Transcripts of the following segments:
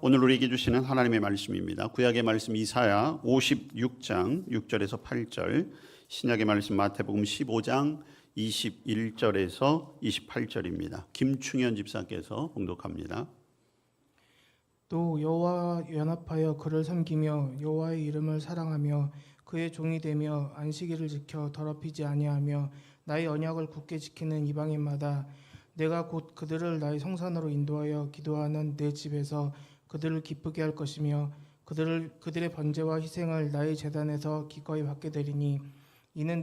오늘 우리에게 주시는 하나님의 말씀입니다. 구약의 말씀 이사야 56장 6절에서 8절, 신약의 말씀 마태복음 15장 21절에서 28절입니다. 김충현 집사께서 봉독합니다. 또 여호와와 연합하여 그를 섬기며 여호와의 이름을 사랑하며 그의 종이 되며 안식일을 지켜 더럽히지 아니하며 나의 언약을 굳게 지키는 이방인마다 내가 곧 그들을 나의 성산으로 인도하여 기도하는 내 집에서 그들을 기쁘게 할 것이며 그들의 번제와 희생을 나의 제단에서 기꺼이 받게 되리니 이는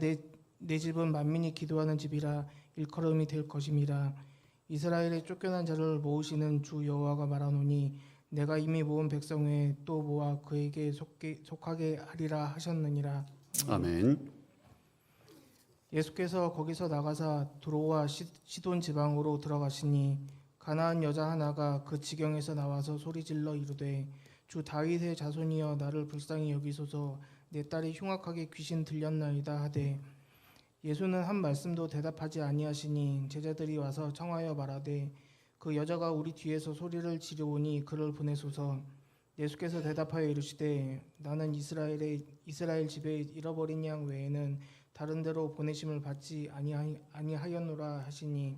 내 집은 만민이 기도하는 집이라 일컬음이 될 것임이라. 이스라엘의 쫓겨난 자를 모으시는 주 여호와가 말하노니 내가 이미 모은 백성 외에 또 모아 그에게 속하게 하리라 하셨느니라. 아멘. 예수께서 거기서 나가사 두로와 시돈 지방으로 들어가시니 가나안 여자 하나가 그 지경에서 나와서 소리질러 이르되 주 다윗의 자손이여 나를 불쌍히 여기소서 내 딸이 흉악하게 귀신 들렸나이다 하되 예수는 한 말씀도 대답하지 아니하시니 제자들이 와서 청하여 말하되 그 여자가 우리 뒤에서 소리를 지르오니 그를 보내소서. 예수께서 대답하여 이르시되 나는 이스라엘 집에 잃어버린 양 외에는 다른 데로 보내심을 받지 아니하였노라 하시니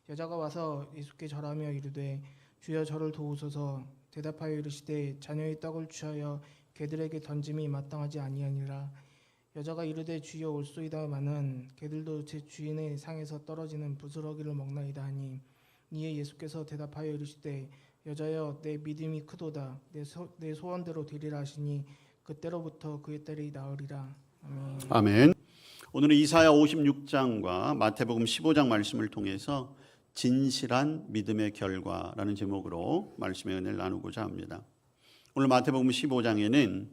여자가 와서 예수께 절하며 이르되 주여 저를 도우소서. 대답하여 이르시되 자녀의 떡을 취하여 개들에게 던짐이 마땅하지 아니하니라. 여자가 이르되 주여 올소이다마는 개들도 제 주인의 상에서 떨어지는 부스러기를 먹나이다 하니 이에 예수께서 대답하여 이르시되 여자여 내 믿음이 크도다. 내 소원대로 되리라 하시니 그때로부터 그의 딸이 나으리라. 아멘. 아멘. 오늘은 이사야 56장과 마태복음 15장 말씀을 통해서 진실한 믿음의 결과라는 제목으로 말씀의 은혜를 나누고자 합니다. 오늘 마태복음 15장에는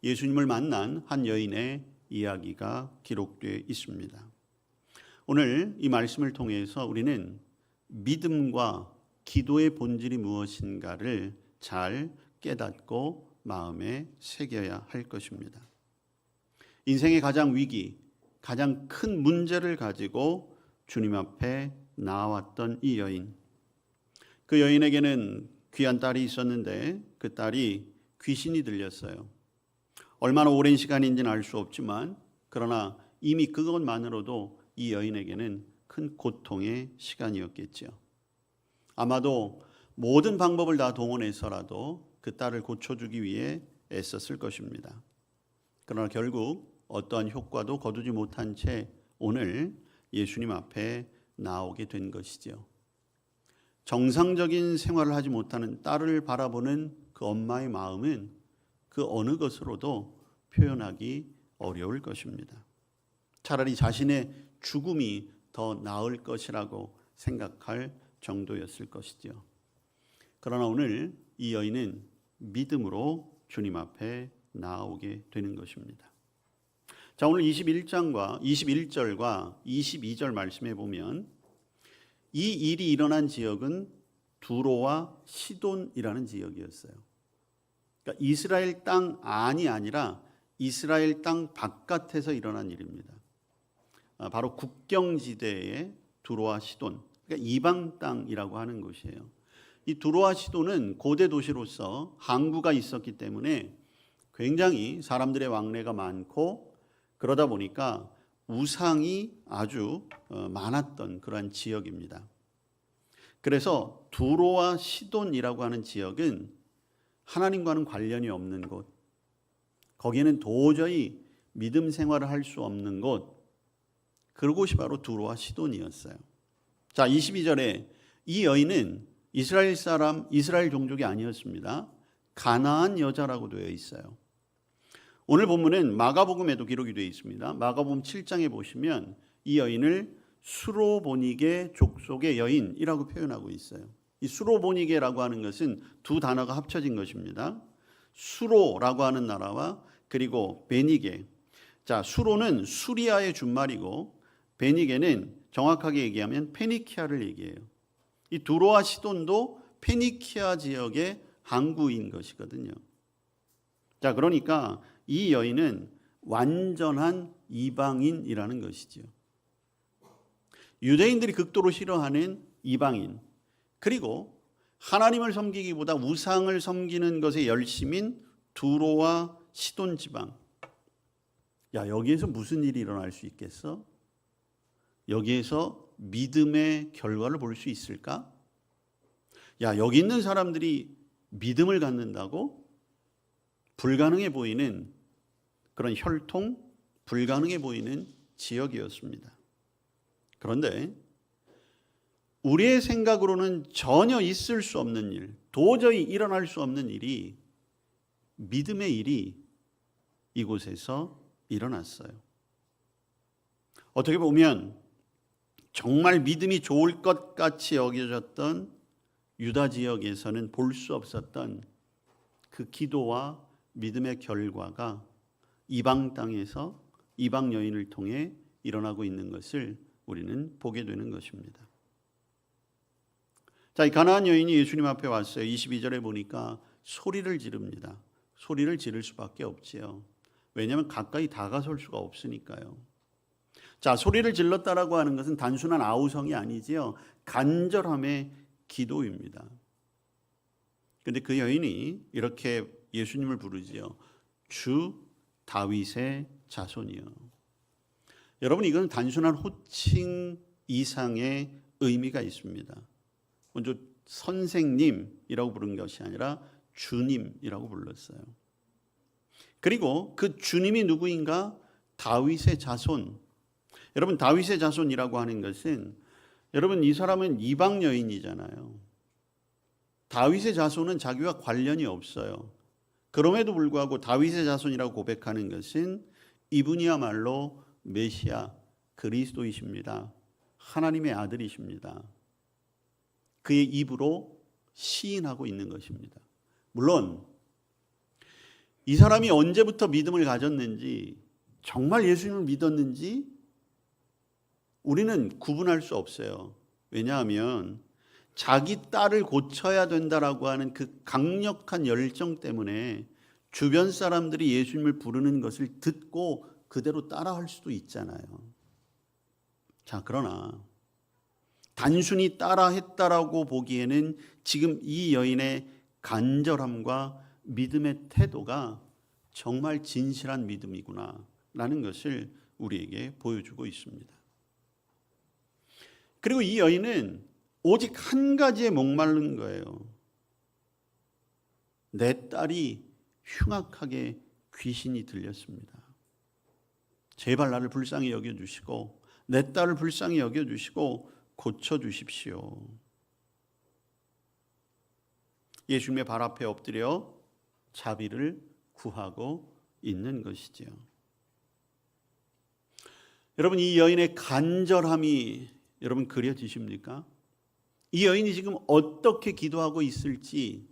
예수님을 만난 한 여인의 이야기가 기록되어 있습니다. 오늘 이 말씀을 통해서 우리는 믿음과 기도의 본질이 무엇인가를 잘 깨닫고 마음에 새겨야 할 것입니다. 인생의 가장 위기, 가장 큰 문제를 가지고 주님 앞에 나왔던 이 여인. 그 여인에게는 귀한 딸이 있었는데 그 딸이 귀신이 들렸어요. 얼마나 오랜 시간인지는 알 수 없지만 그러나 이미 그것만으로도 이 여인에게는 큰 고통의 시간이었겠죠. 아마도 모든 방법을 다 동원해서라도 그 딸을 고쳐주기 위해 애썼을 것입니다. 그러나 결국 어떠한 효과도 거두지 못한 채 오늘 예수님 앞에 나오게 된 것이죠. 정상적인 생활을 하지 못하는 딸을 바라보는 그 엄마의 마음은 그 어느 것으로도 표현하기 어려울 것입니다. 차라리 자신의 죽음이 더 나을 것이라고 생각할 정도였을 것이죠. 그러나 오늘 이 여인은 믿음으로 주님 앞에 나오게 되는 것입니다. 자, 오늘 21절과 22절 말씀해 보면 이 일이 일어난 지역은 두로와 시돈이라는 지역이었어요. 그러니까 이스라엘 땅 안이 아니라 이스라엘 땅 바깥에서 일어난 일입니다. 바로 국경지대의 두로와 시돈, 그러니까 이방 땅이라고 하는 곳이에요. 이 두로와 시돈은 고대 도시로서 항구가 있었기 때문에 굉장히 사람들의 왕래가 많고 그러다 보니까 우상이 아주 많았던 그러한 지역입니다. 그래서 두로와 시돈이라고 하는 지역은 하나님과는 관련이 없는 곳, 거기에는 도저히 믿음 생활을 할 수 없는 곳, 그곳이 바로 두로와 시돈이었어요. 자, 22절에 이 여인은 이스라엘 사람, 이스라엘 종족이 아니었습니다. 가나안 여자라고 되어 있어요. 오늘 본문은 마가복음에도 기록이 되어 있습니다. 마가복음 7장에 보시면 이 여인을 수로보니게 족속의 여인이라고 표현하고 있어요. 이 수로보니게라고 하는 것은 두 단어가 합쳐진 것입니다. 수로라고 하는 나라와 그리고 베니게. 자, 수로는 수리아의 준말이고 베니게는 정확하게 얘기하면 페니키아를 얘기해요. 이 두로와 시돈도 페니키아 지역의 항구인 것이거든요. 자, 그러니까 이 여인은 완전한 이방인이라는 것이죠. 유대인들이 극도로 싫어하는 이방인, 그리고 하나님을 섬기기보다 우상을 섬기는 것에 열심인 두로와 시돈 지방. 야, 여기에서 무슨 일이 일어날 수 있겠어? 여기에서 믿음의 결과를 볼 수 있을까? 야, 여기 있는 사람들이 믿음을 갖는다고? 불가능해 보이는 그런 혈통, 불가능해 보이는 지역이었습니다. 그런데 우리의 생각으로는 전혀 있을 수 없는 일, 도저히 일어날 수 없는 일이, 믿음의 일이 이곳에서 일어났어요. 어떻게 보면 정말 믿음이 좋을 것 같이 여겨졌던 유다 지역에서는 볼 수 없었던 그 기도와 믿음의 결과가 이방 땅에서 이방 여인을 통해 일어나고 있는 것을 우리는 보게 되는 것입니다. 자, 이 가나안 여인이 예수님 앞에 왔어요. 22절에 보니까 소리를 지릅니다. 소리를 지를 수밖에 없지요. 왜냐하면 가까이 다가설 수가 없으니까요. 자, 소리를 질렀다라고 하는 것은 단순한 아우성이 아니지요. 간절함의 기도입니다. 그런데 그 여인이 이렇게 예수님을 부르지요. 주 다윗의 자손이요. 여러분, 이건 단순한 호칭 이상의 의미가 있습니다. 먼저 선생님이라고 부른 것이 아니라 주님이라고 불렀어요. 그리고 그 주님이 누구인가? 다윗의 자손. 여러분, 다윗의 자손이라고 하는 것은, 여러분, 이 사람은 이방 여인이잖아요. 다윗의 자손은 자기와 관련이 없어요. 그럼에도 불구하고 다윗의 자손이라고 고백하는 것은 이분이야말로 메시아, 그리스도이십니다. 하나님의 아들이십니다. 그의 입으로 시인하고 있는 것입니다. 물론 이 사람이 언제부터 믿음을 가졌는지, 정말 예수님을 믿었는지 우리는 구분할 수 없어요. 왜냐하면 자기 딸을 고쳐야 된다라고 하는 그 강력한 열정 때문에 주변 사람들이 예수님을 부르는 것을 듣고 그대로 따라할 수도 있잖아요. 자, 그러나 단순히 따라했다라고 보기에는 지금 이 여인의 간절함과 믿음의 태도가 정말 진실한 믿음이구나라는 것을 우리에게 보여주고 있습니다. 그리고 이 여인은 오직 한 가지에 목마른 거예요. 내 딸이 흉악하게 귀신이 들렸습니다. 제발 나를 불쌍히 여겨주시고 내 딸을 불쌍히 여겨주시고 고쳐주십시오. 예수님의 발 앞에 엎드려 자비를 구하고 있는 것이지요. 여러분, 이 여인의 간절함이 여러분 그려지십니까? 이 여인이 지금 어떻게 기도하고 있을지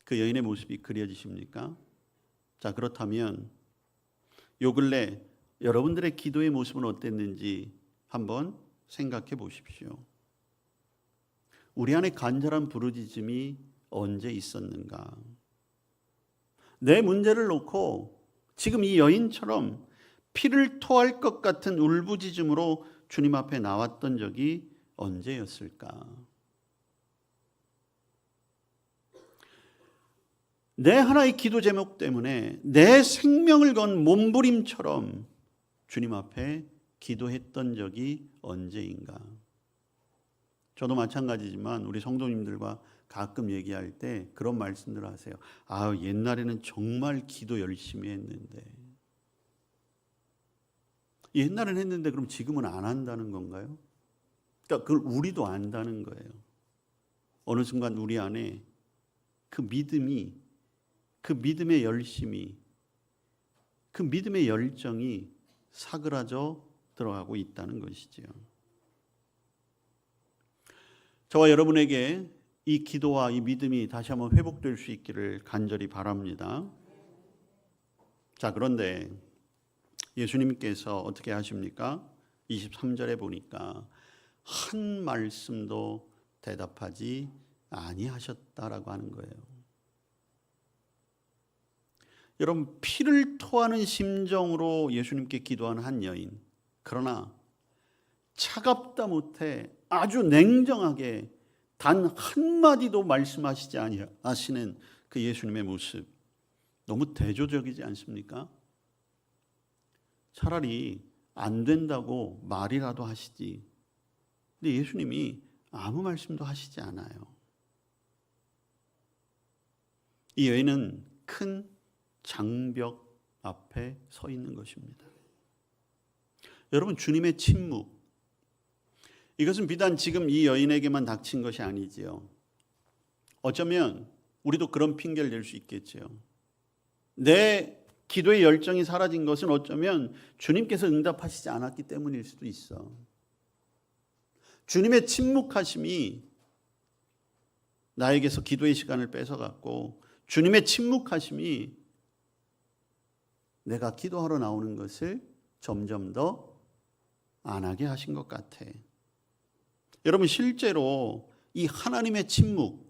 그 여인의 모습이 그려지십니까? 자, 그렇다면 요 근래 여러분들의 기도의 모습은 어땠는지 한번 생각해 보십시오. 우리 안에 간절한 부르짖음이 언제 있었는가? 내 문제를 놓고 지금 이 여인처럼 피를 토할 것 같은 울부짖음으로 주님 앞에 나왔던 적이 언제였을까? 내 하나의 기도 제목 때문에 내 생명을 건 몸부림처럼 주님 앞에 기도했던 적이 언제인가? 저도 마찬가지지만 우리 성도님들과 가끔 얘기할 때 그런 말씀들을 하세요. 아, 옛날에는 정말 기도 열심히 했는데. 옛날에는 했는데 그럼 지금은 안 한다는 건가요? 그러니까 그걸 우리도 안다는 거예요. 어느 순간 우리 안에 그 믿음이, 그 믿음의 열심이, 그 믿음의 열정이 사그라져 들어가고 있다는 것이지요. 저와 여러분에게 이 기도와 이 믿음이 다시 한번 회복될 수 있기를 간절히 바랍니다. 자, 그런데 예수님께서 어떻게 하십니까? 23절에 보니까 한 말씀도 대답하지 아니하셨다라고 하는 거예요. 여러분, 피를 토하는 심정으로 예수님께 기도하는 한 여인, 그러나 차갑다 못해 아주 냉정하게 단 한마디도 말씀하시지 아니하시는 그 예수님의 모습, 너무 대조적이지 않습니까? 차라리 안 된다고 말이라도 하시지. 근데 예수님이 아무 말씀도 하시지 않아요. 이 여인은 큰 장벽 앞에 서 있는 것입니다. 여러분, 주님의 침묵, 이것은 비단 지금 이 여인에게만 닥친 것이 아니지요. 어쩌면 우리도 그런 핑계를 댈 수 있겠지요. 내 기도의 열정이 사라진 것은 어쩌면 주님께서 응답하시지 않았기 때문일 수도 있어. 주님의 침묵하심이 나에게서 기도의 시간을 뺏어갔고, 주님의 침묵하심이 내가 기도하러 나오는 것을 점점 더 안 하게 하신 것 같아. 여러분, 실제로 이 하나님의 침묵,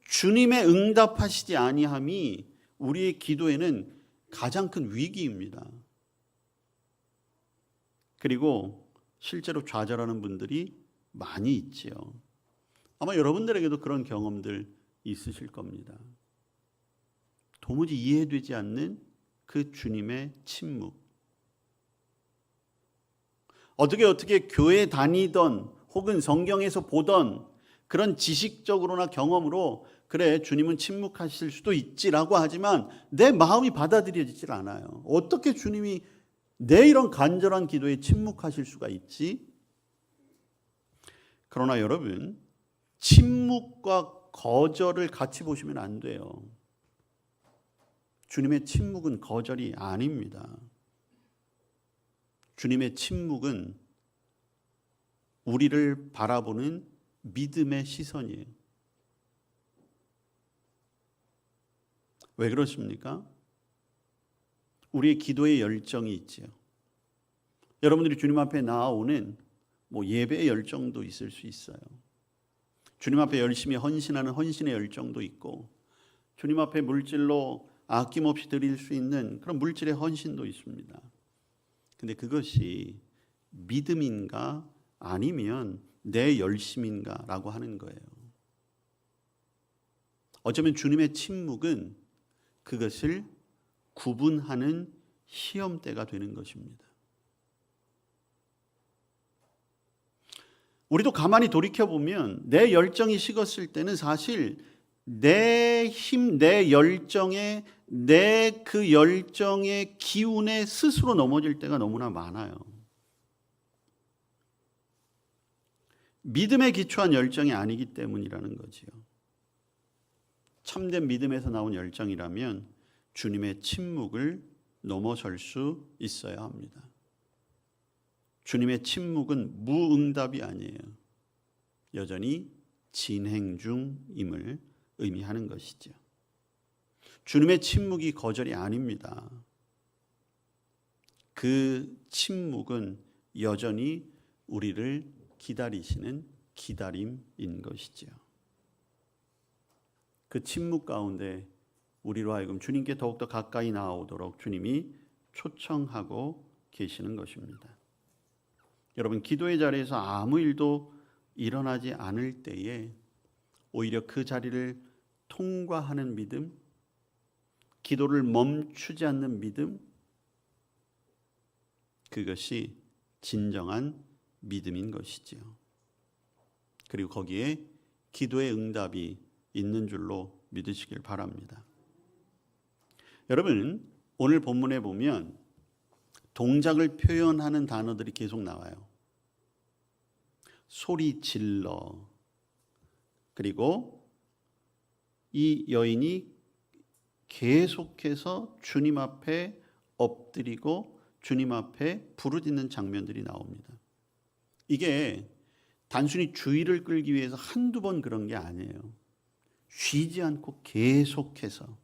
주님의 응답하시지 아니함이 우리의 기도에는 가장 큰 위기입니다. 그리고 실제로 좌절하는 분들이 많이 있지요. 아마 여러분들에게도 그런 경험들 있으실 겁니다. 도무지 이해되지 않는 그 주님의 침묵. 어떻게 교회 다니던 혹은 성경에서 보던 그런 지식적으로나 경험으로 그래 주님은 침묵하실 수도 있지라고 하지만 내 마음이 받아들여지질 않아요. 어떻게 주님이 내 이런 간절한 기도에 침묵하실 수가 있지? 그러나 여러분, 침묵과 거절을 같이 보시면 안 돼요. 주님의 침묵은 거절이 아닙니다. 주님의 침묵은 우리를 바라보는 믿음의 시선이에요. 왜 그렇습니까? 우리의 기도의 열정이 있지요. 여러분들이 주님 앞에 나아오는 예배의 열정도 있을 수 있어요. 주님 앞에 열심히 헌신하는 헌신의 열정도 있고, 주님 앞에 물질로 아낌없이 드릴 수 있는 그런 물질의 헌신도 있습니다. 근데 그것이 믿음인가 아니면 내 열심인가라고 하는 거예요. 어쩌면 주님의 침묵은 그것을 구분하는 시험대가 되는 것입니다. 우리도 가만히 돌이켜보면 내 열정이 식었을 때는 사실 내 힘, 내 열정에, 내 그 열정의 기운에 스스로 넘어질 때가 너무나 많아요. 믿음에 기초한 열정이 아니기 때문이라는 거지요. 참된 믿음에서 나온 열정이라면 주님의 침묵을 넘어설 수 있어야 합니다. 주님의 침묵은 무응답이 아니에요. 여전히 진행 중임을 의미하는 것이죠. 주님의 침묵이 거절이 아닙니다. 그 침묵은 여전히 우리를 기다리시는 기다림인 것이죠. 그 침묵 가운데 우리로 하여금 주님께 더욱더 가까이 나아오도록 주님이 초청하고 계시는 것입니다. 여러분, 기도의 자리에서 아무 일도 일어나지 않을 때에 오히려 그 자리를 통과하는 믿음, 기도를 멈추지 않는 믿음, 그것이 진정한 믿음인 것이지요. 그리고 거기에 기도의 응답이 있는 줄로 믿으시길 바랍니다. 여러분, 오늘 본문에 보면 동작을 표현하는 단어들이 계속 나와요. 소리 질러, 그리고 이 여인이 계속해서 주님 앞에 엎드리고 주님 앞에 부르짖는 장면들이 나옵니다. 이게 단순히 주의를 끌기 위해서 한두 번 그런 게 아니에요. 쉬지 않고 계속해서.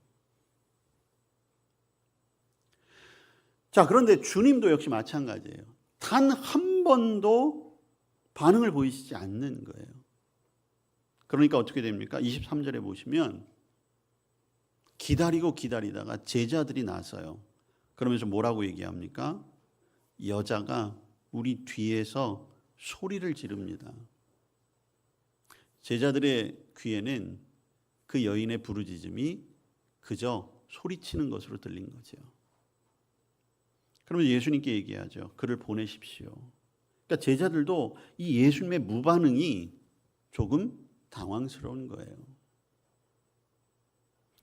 자, 그런데 주님도 역시 마찬가지예요. 단 한 번도 반응을 보이시지 않는 거예요. 그러니까 어떻게 됩니까? 23절에 보시면 기다리다가 제자들이 나서요. 그러면서 뭐라고 얘기합니까? 여자가 우리 뒤에서 소리를 지릅니다. 제자들의 귀에는 그 여인의 부르짖음이 그저 소리치는 것으로 들린 거죠. 그러면 예수님께 얘기하죠. 그를 보내십시오. 그러니까 제자들도 이 예수님의 무반응이 조금 당황스러운 거예요.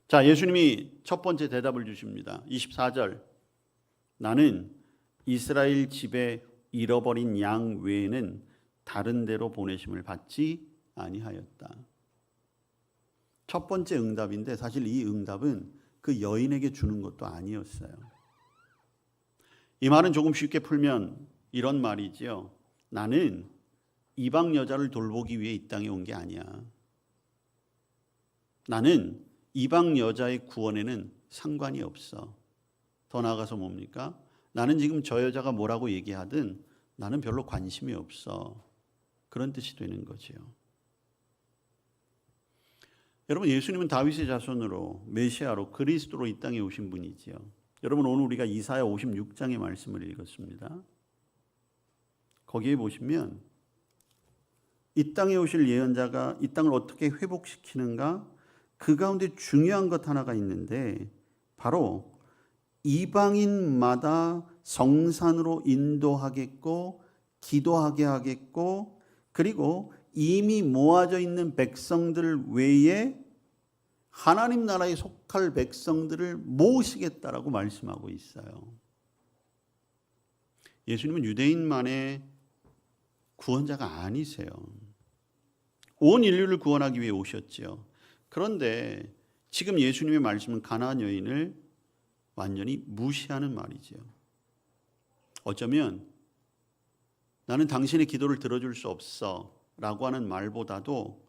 자, 예수님이 첫 번째 대답을 주십니다. 24절. 나는 이스라엘 집에 잃어버린 양 외에는 다른 데로 보내심을 받지 아니하였다. 첫 번째 응답인데 사실 이 응답은 그 여인에게 주는 것도 아니었어요. 이 말은 조금 쉽게 풀면 이런 말이지요. 나는 이방 여자를 돌보기 위해 이 땅에 온 게 아니야. 나는 이방 여자의 구원에는 상관이 없어. 더 나아가서 뭡니까? 나는 지금 저 여자가 뭐라고 얘기하든 나는 별로 관심이 없어. 그런 뜻이 되는 거지요. 여러분, 예수님은 다윗의 자손으로 메시아로 그리스도로 이 땅에 오신 분이지요. 여러분, 오늘 우리가 이사야 56장의 말씀을 읽었습니다. 거기에 보시면 이 땅에 오실 예언자가 이 땅을 어떻게 회복시키는가, 그 가운데 중요한 것 하나가 있는데 바로 이방인마다 성산으로 인도하겠고 기도하게 하겠고, 그리고 이미 모아져 있는 백성들 외에 하나님 나라에 속할 백성들을 모으시겠다라고 말씀하고 있어요. 예수님은 유대인만의 구원자가 아니세요. 온 인류를 구원하기 위해 오셨지요. 그런데 지금 예수님의 말씀은 가나안 여인을 완전히 무시하는 말이지요. 어쩌면 나는 당신의 기도를 들어줄 수 없어 라고 하는 말보다도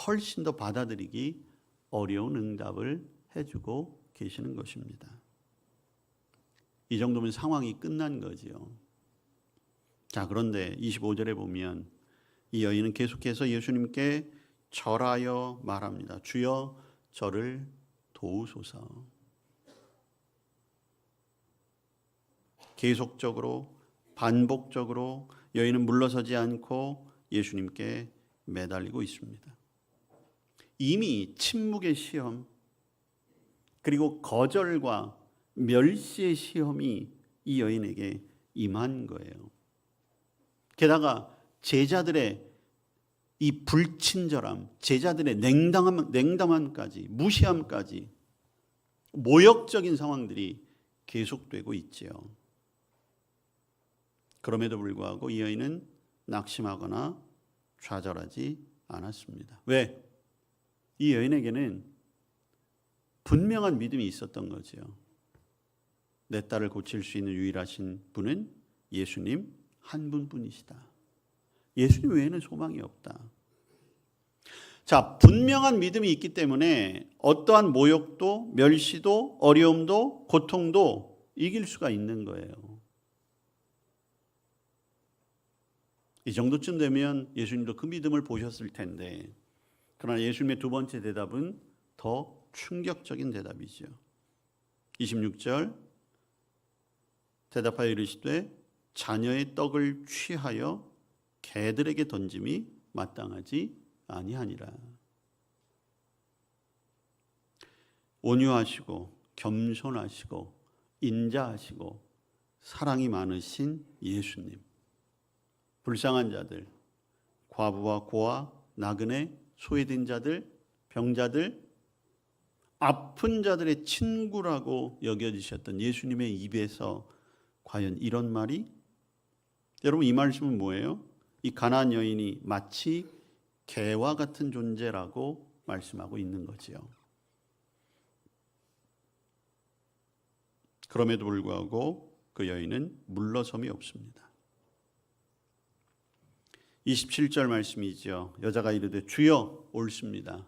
훨씬 더 받아들이기 어려운 응답을 해주고 계시는 것입니다. 이 정도면 상황이 끝난 거지요. 자, 그런데 25절에 보면 이 여인은 계속해서 예수님께 절하여 말합니다. 주여 저를 도우소서. 계속적으로 반복적으로 여인은 물러서지 않고 예수님께 매달리고 있습니다. 이미 침묵의 시험, 그리고 거절과 멸시의 시험이 이 여인에게 임한 거예요. 게다가 제자들의 이 불친절함, 제자들의 냉담함까지, 무시함까지, 모욕적인 상황들이 계속되고 있지요. 그럼에도 불구하고 이 여인은 낙심하거나 좌절하지 않았습니다. 왜? 이 여인에게는 분명한 믿음이 있었던 거지요. 내 딸을 고칠 수 있는 유일하신 분은 예수님 한 분뿐이시다. 예수님 외에는 소망이 없다. 자, 분명한 믿음이 있기 때문에 어떠한 모욕도, 멸시도, 어려움도, 고통도 이길 수가 있는 거예요. 이 정도쯤 되면 예수님도 그 믿음을 보셨을 텐데, 그러나 예수님의 두 번째 대답은 더 충격적인 대답이죠. 26절 대답하여 이르시되 자녀의 떡을 취하여 개들에게 던짐이 마땅하지 아니하니라. 온유하시고 겸손하시고 인자하시고 사랑이 많으신 예수님, 불쌍한 자들, 과부와 고아, 나그네, 소외된 자들, 병자들, 아픈 자들의 친구라고 여겨지셨던 예수님의 입에서 과연 이런 말이? 여러분, 이 말씀은 뭐예요? 이 가나안 여인이 마치 개와 같은 존재라고 말씀하고 있는 거지요. 그럼에도 불구하고 그 여인은 물러섬이 없습니다. 27절 말씀이죠. 여자가 이르되 주여 옳습니다.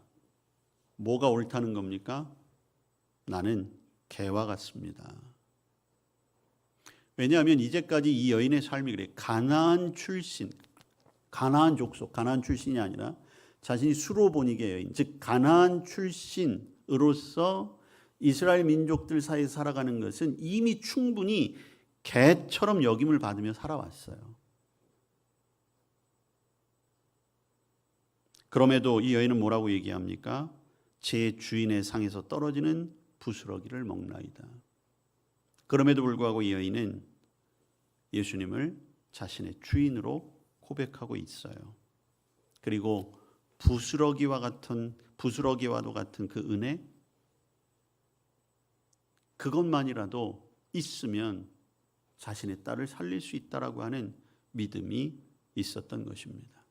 뭐가 옳다는 겁니까? 나는 개와 같습니다. 왜냐하면 이제까지 이 여인의 삶이 그래. 가나안 출신, 가나안 족속, 가나안 출신이 아니라 자신이 수로보니게 여인, 즉 가나안 출신으로서 이스라엘 민족들 사이에 살아가는 것은 이미 충분히 개처럼 여김을 받으며 살아왔어요. 그럼에도 이 여인은 뭐라고 얘기합니까? 제 주인의 상에서 떨어지는 부스러기를 먹나이다. 그럼에도 불구하고 이 여인은 예수님을 자신의 주인으로 고백하고 있어요. 그리고 부스러기와도 같은 그 은혜, 그것만이라도 있으면 자신의 딸을 살릴 수 있다라고 하는 믿음이 있었던 것입니다.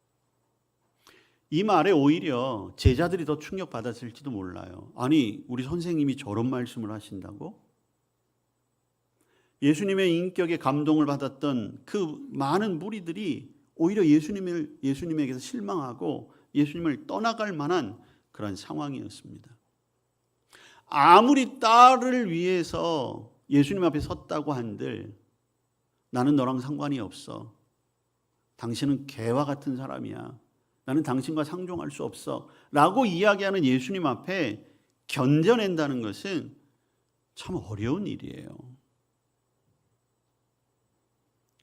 이 말에 오히려 제자들이 더 충격받았을지도 몰라요. 아니, 우리 선생님이 저런 말씀을 하신다고? 예수님의 인격에 감동을 받았던 그 많은 무리들이 오히려 예수님에게서 실망하고 예수님을 떠나갈 만한 그런 상황이었습니다. 아무리 딸을 위해서 예수님 앞에 섰다고 한들 나는 너랑 상관이 없어. 당신은 개와 같은 사람이야. 나는 당신과 상종할 수 없어. 라고 이야기하는 예수님 앞에 견뎌낸다는 것은 참 어려운 일이에요.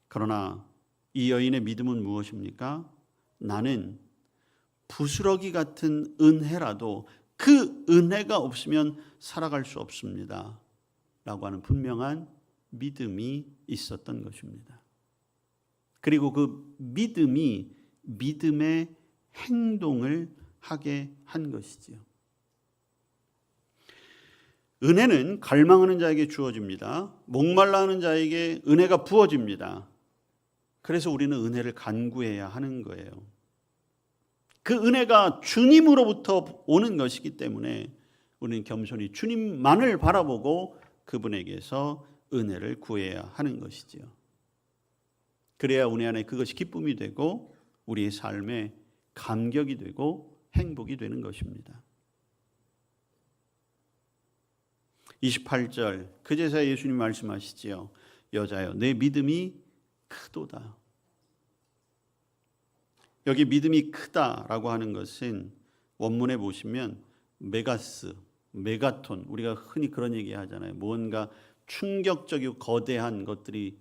그러나 이 여인의 믿음은 무엇입니까? 나는 부스러기 같은 은혜라도 그 은혜가 없으면 살아갈 수 없습니다. 라고 하는 분명한 믿음이 있었던 것입니다. 그리고 그 믿음이 믿음의 행동을 하게 한 것이지요. 은혜는 갈망하는 자에게 주어집니다. 목말라 하는 자에게 은혜가 부어집니다. 그래서 우리는 은혜를 간구해야 하는 거예요. 그 은혜가 주님으로부터 오는 것이기 때문에 우리는 겸손히 주님만을 바라보고 그분에게서 은혜를 구해야 하는 것이지요. 그래야 우리 안에 그것이 기쁨이 되고 우리의 삶에 감격이 되고 행복이 되는 것입니다. 28절 그제서야 예수님 말씀하시지요. 여자여 내 믿음이 크도다. 여기 믿음이 크다라고 하는 것은 원문에 보시면 메가스, 메가톤, 우리가 흔히 그런 얘기 하잖아요. 뭔가 충격적이고 거대한 것들이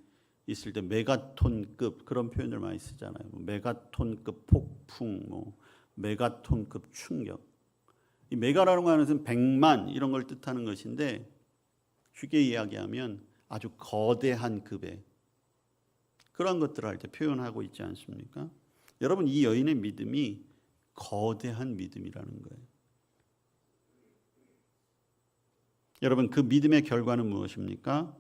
있을 때 메가톤급 그런 표현을 많이 쓰잖아요. 메가톤급 폭풍, 메가톤급 충격. 이 메가라는 것은 100만 이런 걸 뜻하는 것인데 쉽게 이야기하면 아주 거대한 급의 그런 것들을 할 때 표현하고 있지 않습니까? 여러분 이 여인의 믿음이 거대한 믿음이라는 거예요. 여러분 그 믿음의 결과는 무엇입니까?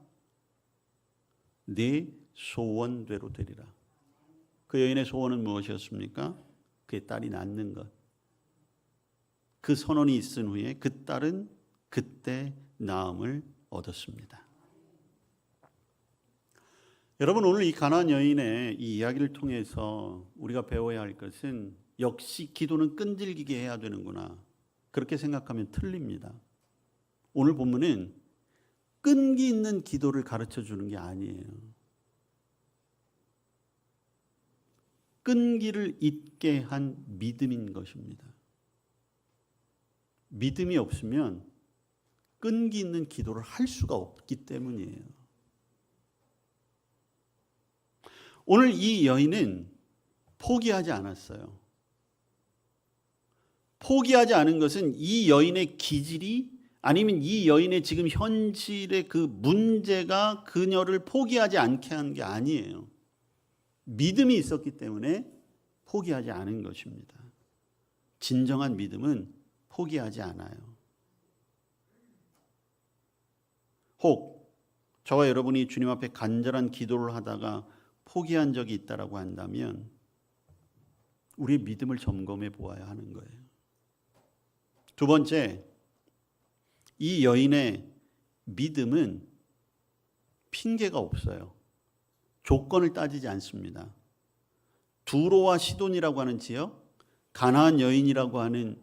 네 소원대로 되리라. 그 여인의 소원은 무엇이었습니까? 그의 딸이 낫는 것. 그 선언이 있은 후에 그 딸은 그때 나음을 얻었습니다. 여러분 오늘 이 가나안 여인의 이 이야기를 통해서 우리가 배워야 할 것은 역시 기도는 끈질기게 해야 되는구나. 그렇게 생각하면 틀립니다. 오늘 본문은 끈기 있는 기도를 가르쳐 주는 게 아니에요. 끈기를 있게 한 믿음인 것입니다. 믿음이 없으면 끈기 있는 기도를 할 수가 없기 때문이에요. 오늘 이 여인은 포기하지 않았어요. 포기하지 않은 것은 이 여인의 기질이 아니면 이 여인의 지금 현실의 그 문제가 그녀를 포기하지 않게 한 게 아니에요. 믿음이 있었기 때문에 포기하지 않은 것입니다. 진정한 믿음은 포기하지 않아요. 혹 저와 여러분이 주님 앞에 간절한 기도를 하다가 포기한 적이 있다라고 한다면 우리의 믿음을 점검해 보아야 하는 거예요. 두 번째, 이 여인의 믿음은 핑계가 없어요. 조건을 따지지 않습니다. 두로와 시돈이라고 하는 지역, 가나안 여인이라고 하는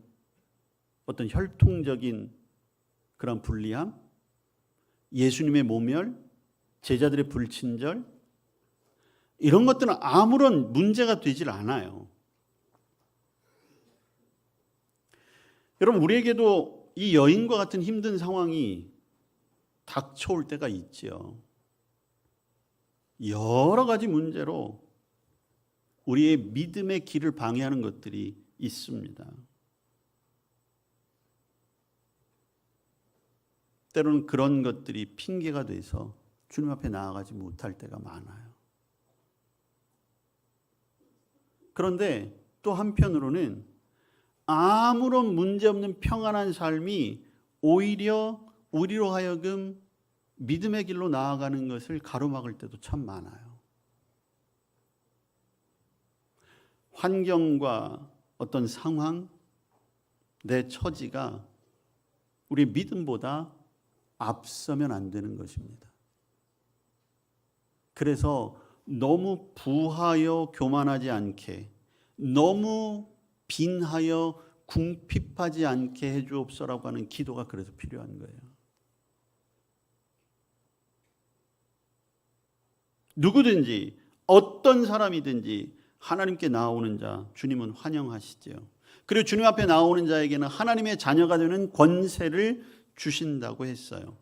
어떤 혈통적인 그런 불리함, 예수님의 모멸, 제자들의 불친절, 이런 것들은 아무런 문제가 되질 않아요. 여러분 우리에게도 이 여인과 같은 힘든 상황이 닥쳐올 때가 있죠. 여러 가지 문제로 우리의 믿음의 길을 방해하는 것들이 있습니다. 때로는 그런 것들이 핑계가 돼서 주님 앞에 나아가지 못할 때가 많아요. 그런데 또 한편으로는 아무런 문제 없는 평안한 삶이 오히려 우리로 하여금 믿음의 길로 나아가는 것을 가로막을 때도 참 많아요. 환경과 어떤 상황, 내 처지가 우리 믿음보다 앞서면 안 되는 것입니다. 그래서 너무 부하여 교만하지 않게, 너무 빈하여 궁핍하지 않게 해주옵소라고 하는 기도가 그래서 필요한 거예요. 누구든지 어떤 사람이든지 하나님께 나오는 자 주님은 환영하시죠. 그리고 주님 앞에 나오는 자에게는 하나님의 자녀가 되는 권세를 주신다고 했어요.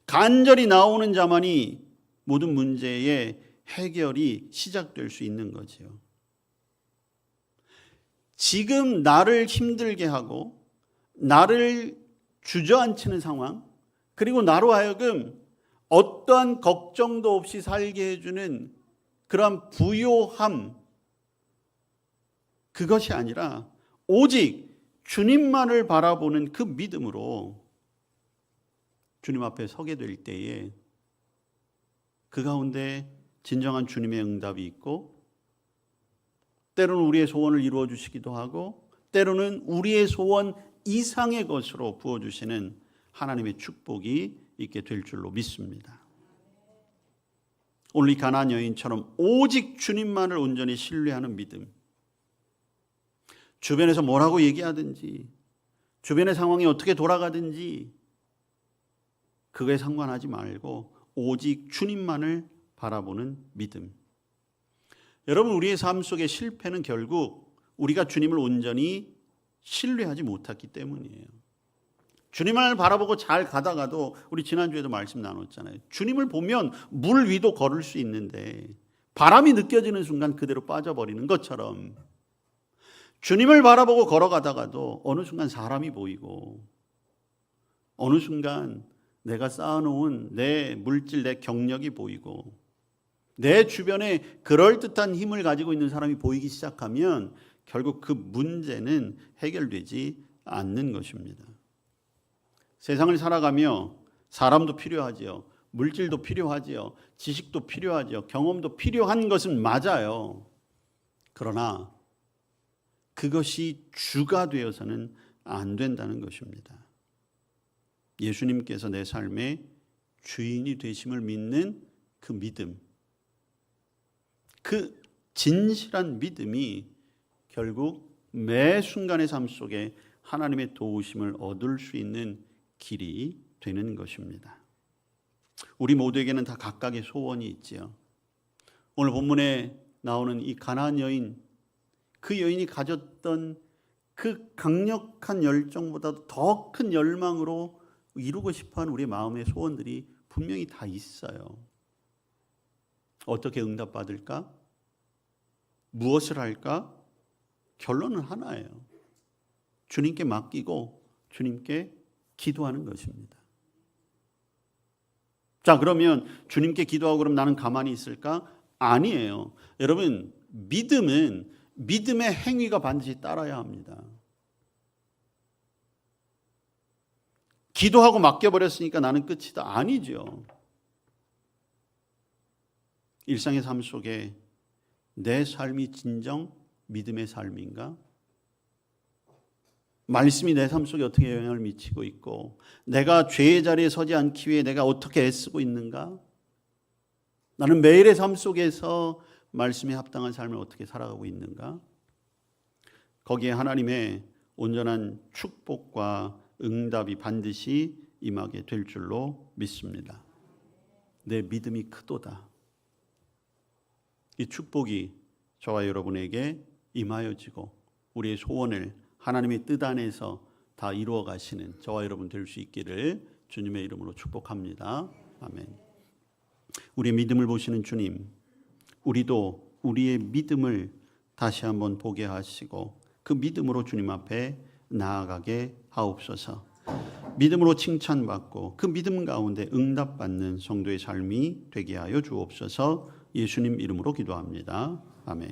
간절히 나오는 자만이 모든 문제의 해결이 시작될 수 있는 거죠. 지금 나를 힘들게 하고 나를 주저앉히는 상황, 그리고 나로 하여금 어떠한 걱정도 없이 살게 해주는 그러한 부요함, 그것이 아니라 오직 주님만을 바라보는 그 믿음으로 주님 앞에 서게 될 때에 그 가운데 진정한 주님의 응답이 있고, 때로는 우리의 소원을 이루어 주시기도 하고, 때로는 우리의 소원 이상의 것으로 부어주시는 하나님의 축복이 있게 될 줄로 믿습니다. 오늘 이 가나안 여인처럼 오직 주님만을 온전히 신뢰하는 믿음, 주변에서 뭐라고 얘기하든지, 주변의 상황이 어떻게 돌아가든지 그거에 상관하지 말고 오직 주님만을 바라보는 믿음. 여러분, 우리의 삶 속의 실패는 결국 우리가 주님을 온전히 신뢰하지 못했기 때문이에요. 주님을 바라보고 잘 가다가도, 우리 지난주에도 말씀 나눴잖아요. 주님을 보면 물 위도 걸을 수 있는데 바람이 느껴지는 순간 그대로 빠져버리는 것처럼, 주님을 바라보고 걸어가다가도 어느 순간 사람이 보이고, 어느 순간 내가 쌓아놓은 내 물질, 내 경력이 보이고, 내 주변에 그럴듯한 힘을 가지고 있는 사람이 보이기 시작하면 결국 그 문제는 해결되지 않는 것입니다. 세상을 살아가며 사람도 필요하지요, 물질도 필요하지요, 지식도 필요하지요, 경험도 필요한 것은 맞아요. 그러나 그것이 주가 되어서는 안 된다는 것입니다. 예수님께서 내 삶의 주인이 되심을 믿는 그 믿음, 그 진실한 믿음이 결국 매 순간의 삶 속에 하나님의 도우심을 얻을 수 있는 길이 되는 것입니다. 우리 모두에게는 다 각각의 소원이 있지요. 오늘 본문에 나오는 이 가나안 여인, 그 여인이 가졌던 그 강력한 열정보다도 더 큰 열망으로 이루고 싶어하는 우리의 마음의 소원들이 분명히 다 있어요. 어떻게 응답받을까? 무엇을 할까? 결론은 하나예요. 주님께 맡기고 주님께 기도하는 것입니다. 자, 그러면 주님께 기도하고 그럼 나는 가만히 있을까? 아니에요. 여러분, 믿음은 믿음의 행위가 반드시 따라야 합니다. 기도하고 맡겨버렸으니까 나는 끝이다. 아니죠. 일상의 삶 속에 내 삶이 진정 믿음의 삶인가? 말씀이 내 삶 속에 어떻게 영향을 미치고 있고, 내가 죄의 자리에 서지 않기 위해 내가 어떻게 애쓰고 있는가? 나는 매일의 삶 속에서 말씀에 합당한 삶을 어떻게 살아가고 있는가? 거기에 하나님의 온전한 축복과 응답이 반드시 임하게 될 줄로 믿습니다. 내 믿음이 크도다. 이 축복이 저와 여러분에게 임하여지고 우리의 소원을 하나님의 뜻 안에서 다 이루어 가시는 저와 여러분 될 수 있기를 주님의 이름으로 축복합니다. 아멘. 우리의 믿음을 보시는 주님, 우리도 우리의 믿음을 다시 한번 보게 하시고 그 믿음으로 주님 앞에 나아가게 하옵소서. 믿음으로 칭찬받고 그 믿음 가운데 응답받는 성도의 삶이 되게 하여 주옵소서. 예수님 이름으로 기도합니다. 아멘.